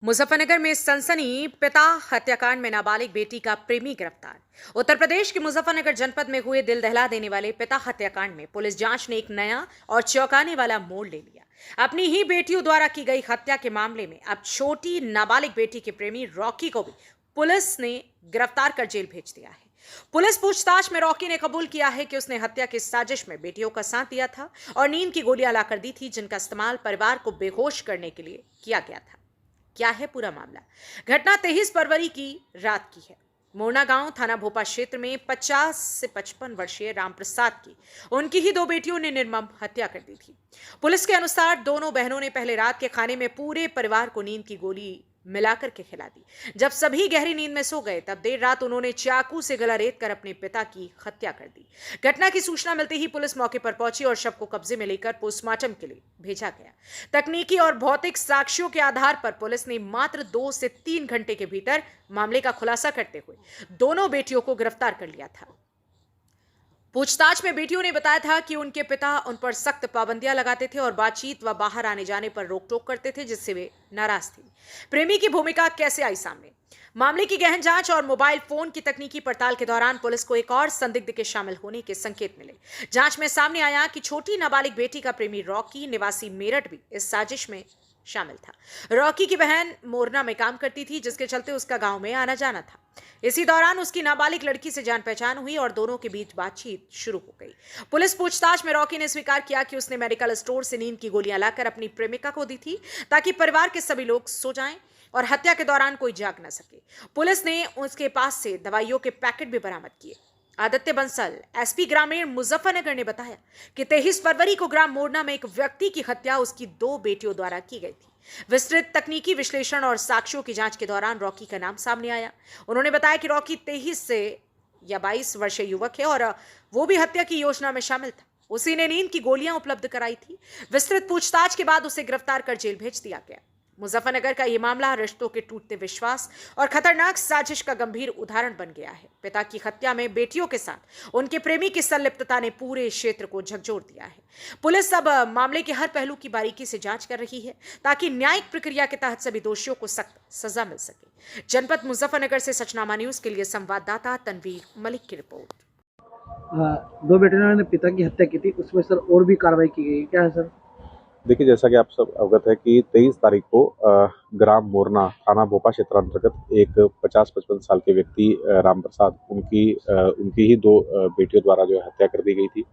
मुजफ्फरनगर में सनसनी, पिता हत्याकांड में नाबालिग बेटी का प्रेमी गिरफ्तार। उत्तर प्रदेश के मुजफ्फरनगर जनपद में हुए दिल दहला देने वाले पिता हत्याकांड में पुलिस जांच ने एक नया और चौंकाने वाला मोड़ ले लिया। अपनी ही बेटियों द्वारा की गई हत्या के मामले में अब छोटी नाबालिग बेटी के प्रेमी रॉकी को भी पुलिस ने गिरफ्तार कर जेल भेज दिया है। पुलिस पूछताछ में रॉकी ने कबूल किया है कि उसने हत्या की साजिश में बेटियों का साथ दिया था और नींद की गोलियां लाकर दी थी, जिनका इस्तेमाल परिवार को बेहोश करने के लिए किया गया था। क्या है पूरा मामला? घटना 23 फरवरी की रात की है। मोरना गांव थाना भोपा क्षेत्र में 50 से 55 वर्षीय रामप्रसाद की उनकी ही दो बेटियों ने निर्मम हत्या कर दी थी। पुलिस के अनुसार दोनों बहनों ने पहले रात के खाने में पूरे परिवार को नींद की गोली मिलाकर के खिला दी। जब सभी गहरी नींद में सो गए, तब देर रात उन्होंने चाकू से गला रेत कर अपने पिता की हत्या कर दी। घटना की सूचना मिलते ही पुलिस मौके पर पहुंची और शव को कब्जे में लेकर पोस्टमार्टम के लिए भेजा गया। तकनीकी और भौतिक साक्ष्यों के आधार पर पुलिस ने मात्र 2 से 3 घंटे के भीतर मामले का खुलासा करते हुए दोनों बेटियों को गिरफ्तार कर लिया था। पूछताछ में बेटियों ने बताया था कि उनके पिता उन पर सख्त पाबंदियां लगाते थे और बातचीत व बाहर आने जाने पर रोक टोक करते थे, जिससे वे नाराज थी। प्रेमी की भूमिका कैसे आई सामने? मामले की गहन जांच और मोबाइल फोन की तकनीकी पड़ताल के दौरान पुलिस को एक और संदिग्ध के शामिल होने के संकेत मिले। जांच में सामने आया कि छोटी नाबालिग बेटी का प्रेमी रॉकी निवासी मेरठ भी इस साजिश में शामिल था। रॉकी की बहन मोरना में काम करती थी, जिसके चलते उसका गांव में आना जाना था। इसी दौरान उसकी नाबालिग लड़की से जान पहचान हुई और दोनों के बीच बातचीत शुरू हो गई। पुलिस पूछताछ में रॉकी ने स्वीकार किया कि उसने मेडिकल स्टोर से नींद की गोलियां लाकर अपनी प्रेमिका को दी थी, ताकि परिवार के सभी लोग सो जाएं और हत्या के दौरान कोई जाग न सके। पुलिस ने उसके पास से दवाइयों के पैकेट भी बरामद किए। आदित्य बंसल, एसपी ग्रामीण मुजफ्फरनगर ने बताया कि 23 फरवरी को ग्राम मोरना में एक व्यक्ति की हत्या उसकी 2 बेटियों द्वारा की गई थी। विस्तृत तकनीकी विश्लेषण और साक्ष्यों की जांच के दौरान रॉकी का नाम सामने आया। उन्होंने बताया कि रॉकी 23 से या 22 वर्षीय युवक है और वो भी हत्या की योजना में शामिल था। उसी ने नींद की गोलियां उपलब्ध कराई थी। विस्तृत पूछताछ के बाद उसे गिरफ्तार कर जेल भेज दिया गया। मुजफ्फरनगर का यह मामला रिश्तों के टूटते विश्वास और खतरनाक साजिश का गंभीर उदाहरण बन गया है। पिता की हत्या में बेटियों के साथ उनके प्रेमी की संलिप्तता ने पूरे क्षेत्र को झकझोर दिया है। पुलिस अब मामले के हर पहलू की बारीकी से जांच कर रही है, ताकि न्यायिक प्रक्रिया के तहत सभी दोषियों को सख्त सजा मिल सके। जनपद मुजफ्फरनगर से सचनामा न्यूज के लिए संवाददाता तनवीर मलिक की रिपोर्ट। 2 बेटियों ने पिता की हत्या की थी, उसमें सर और भी कार्रवाई की गई, क्या है सर? देखिए, जैसा कि आप सब अवगत है कि 23 तारीख को ग्राम मोरना थाना भोपा क्षेत्र अंतर्गत एक 50-55 साल के व्यक्ति राम प्रसाद उनकी ही 2 बेटियों द्वारा जो हत्या कर दी गई थी।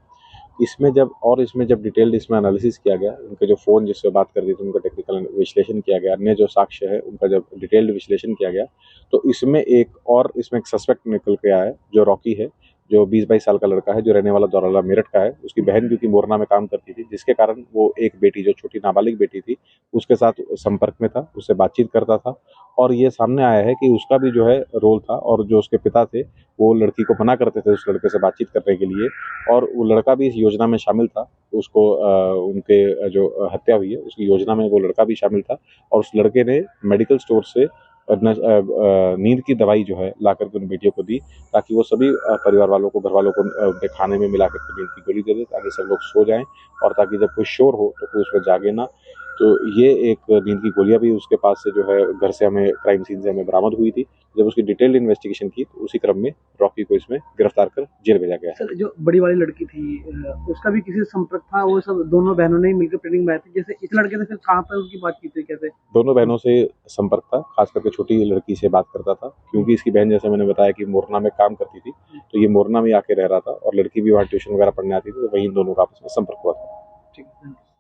इसमें जब डिटेल्ड इसमें एनालिसिस किया गया, उनके जो फ़ोन जिससे बात कर दी थी उनका टेक्निकल विश्लेषण किया गया, अन्य जो साक्ष्य है उनका जब डिटेल्ड विश्लेषण किया गया, तो इसमें एक सस्पेक्ट निकल के आया है, जो रॉकी है, जो 20-22 साल का लड़का है, जो रहने वाला दौराला मेरठ का है। उसकी बहन क्योंकि मोरना में काम करती थी, जिसके कारण वो एक बेटी, जो छोटी नाबालिग बेटी थी, उसके साथ संपर्क में था, उससे बातचीत करता था। और ये सामने आया है कि उसका भी जो है रोल था, और जो उसके पिता थे वो लड़की को मना करते थे उस लड़के से बातचीत करने के लिए, और वो लड़का भी इस योजना में शामिल था। उसको उनके जो हत्या हुई है उसकी योजना में वो लड़का भी शामिल था, और उस लड़के ने मेडिकल स्टोर से नींद की दवाई जो है ला करके उन बेटियों को दी, ताकि वो सभी परिवार वालों को, घर वालों को उनके खाने में मिला करके नींद की गोली दे दे, ताकि सब लोग सो जाएं, और ताकि जब कोई शोर हो तो कोई उसमें जागे ना। तो ये एक नींद की गोलियां भी उसके पास से जो है घर से हमें, क्राइम सीन से हमें बरामद हुई थी। जब उसकी डिटेल्ड इन्वेस्टिगेशन की तो उसी क्रम में रॉकी को इसमें गिरफ्तार कर जेल भेजा गया है। सर, जो बड़ी वाली लड़की थी, उसका भी किसी से संपर्क था? वो सब दोनों बहनों ने मिलकर ट्रेनिंग में आए थे, जैसे इस लड़के से फिर कहाँ पर उनकी बातचीत हुई, कैसे? दोनों बहनों से संपर्क था, खास करके छोटी लड़की से बात करता था, क्योंकि इसकी बहन, जैसे मैंने बताया, कि मोरना में काम करती थी, तो ये मोरना में आके रह रहा था, और लड़की भी वहाँ ट्यूशन वगैरह पढ़ने आती थी, तो वहीं दोनों का आपस में संपर्क हुआ था। ठीक है।